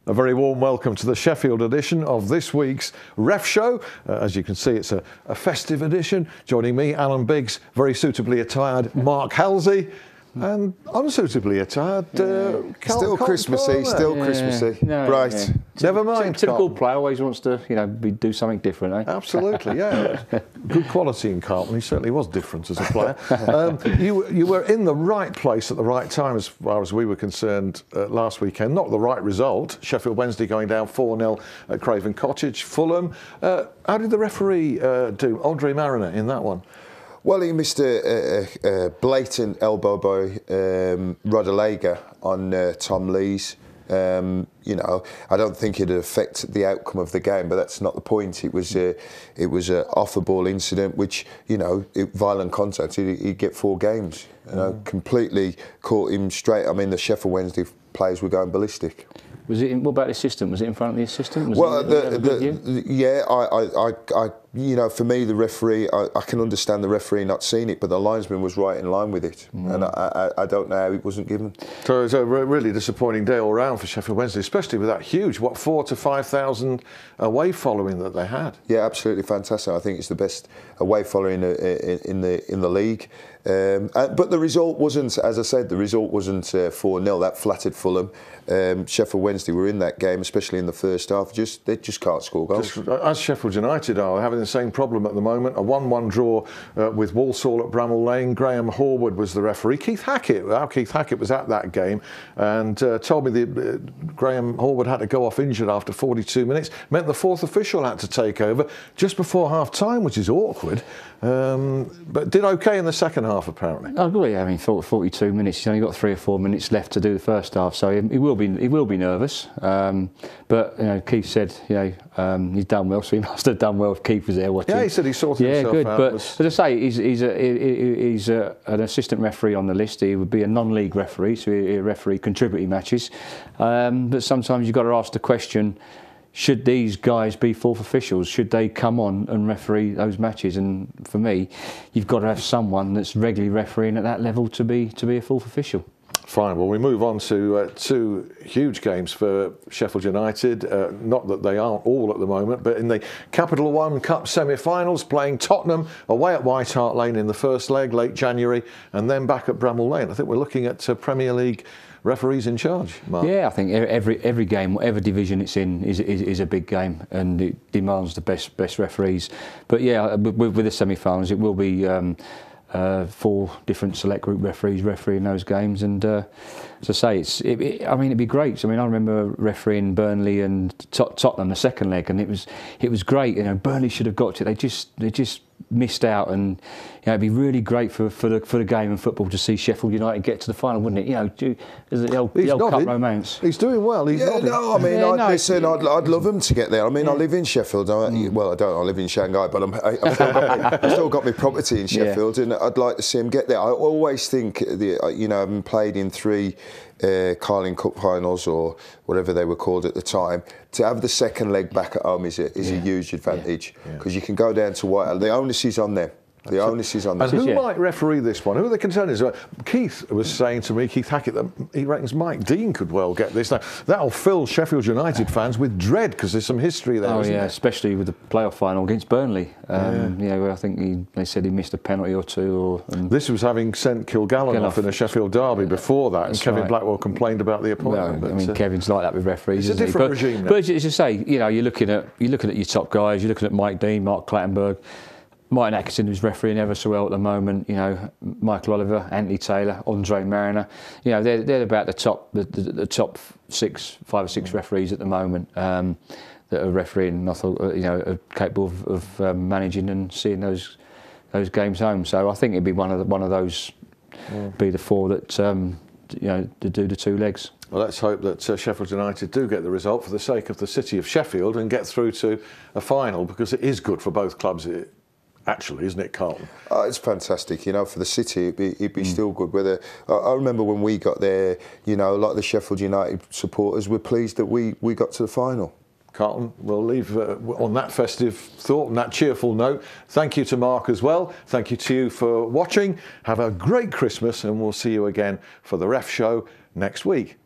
A very warm welcome to the Sheffield edition of this week's Ref Show. As you can see, it's a festive edition. Joining me, Alan Biggs, very suitably attired Mark Halsey, and unsuitably attired Still Christmassy, Christmassy. No, right. Yeah. Never mind. Typical player always wants to, do something different, eh? Absolutely, yeah. Good quality in Carlton. He certainly was different as a player. You were in the right place at the right time as far as we were concerned last weekend. Not the right result. Sheffield Wednesday going down 4-0 at Craven Cottage. Fulham. How did the referee do? Andre Mariner in that one? Well, he missed a blatant elbow by Rodallega on Tom Lees. I don't think it'd affect the outcome of the game, but that's not the point. It was a off the ball incident, which violent contact. He'd get 4 games. Completely caught him straight. I mean, the Sheffield Wednesday players were going ballistic. Was it? What about the assistant? Was it in front of the assistant? For me, the referee, I can understand the referee not seeing it, but the linesman was right in line with it, and I don't know how it wasn't given. So it's a really disappointing day all round for Sheffield Wednesday, especially with that huge 4,000 to 5,000 away following that they had. Yeah, absolutely fantastic. I think it's the best away following in the league. But the result wasn't, as I said, 4-0. That flattered Fulham. Sheffield Wednesday were in that game, especially in the first half. They just can't score goals. As Sheffield United are having the same problem at the moment. A 1-1 draw with Walsall at Bramall Lane. Graham Horwood was the referee. Keith Hackett was at that game and told me that Graham Horwood had to go off injured after 42 minutes. Meant the 4th official had to take over just before half time, which is awkward. But did okay in the second half, apparently. Oh, really? I mean, 42 minutes. He's only got 3 or 4 minutes left to do the first half, so he will be nervous. But Keith said, he's done well, so he must have done well if Keith was there watching. Yeah, he said he sorted himself good. out. But as I say, he's an assistant referee on the list. He would be a non-league referee, so he referee contributing matches. But sometimes you've got to ask the question: should these guys be 4th officials? Should they come on and referee those matches? And for me, you've got to have someone that's regularly refereeing at that level to be a 4th official. Fine. Well, we move on to 2 huge games for Sheffield United. Not that they aren't all at the moment, but in the Capital One Cup semi-finals, playing Tottenham away at White Hart Lane in the first leg, late January, and then back at Bramall Lane. I think we're looking at Premier League referees in charge, Mark. Yeah, I think every game, whatever division it's in, is a big game, and it demands the best referees. But yeah, with the semi-finals, it will be 4 different select group referees refereeing those games, and as I say, it'd be great. I mean, I remember refereeing Burnley and Tottenham the second leg, and it was great. Burnley should have got to it. They just missed out, and it'd be really great for the game of football to see Sheffield United get to the final, wouldn't it? The old cup romance. He's doing well. I'd love him to get there. I mean, I live in Sheffield. I don't. I live in Shanghai, but I've still got my property in Sheffield, and I'd like to see him get there. I always think, having played in 3 Carling Cup finals or whatever they were called at the time, to have the second leg back at home is a huge advantage, because you can go down to White. The onus is on them. The onus is on them. And who might referee this one? Who are the contenders? Keith was saying to me, Keith Hackett, that he reckons Mike Dean could well get this. Now, that'll fill Sheffield United fans with dread, because there's some history there. Especially with the playoff final against Burnley. Where I think they said he missed a penalty or 2. This was having sent Kilgallen off in a Sheffield derby before that, and Kevin Blackwell complained about the appointment. Well, Kevin's like that with referees. It's a different regime now. But as you say, you're looking at your top guys. You're looking at Mike Dean, Mark Clattenburg, Martin Atkinson, who's refereeing ever so well at the moment. Michael Oliver, Anthony Taylor, Andre Mariner. They're about the top 5 or 6 referees at the moment that are refereeing. I thought are capable of managing and seeing those games home. So I think it'd be one of those, be the 4 that to do the 2 legs. Well, let's hope that Sheffield United do get the result for the sake of the city of Sheffield and get through to a final, because it is good for both clubs. Actually, isn't it, Carlton? It's fantastic, for the city. It'd be still good. I remember when we got there, like the Sheffield United supporters, we're pleased that we got to the final. Carlton, we'll leave on that festive thought and that cheerful note. Thank you to Mark as well. Thank you to you for watching. Have a great Christmas, and we'll see you again for the Ref Show next week.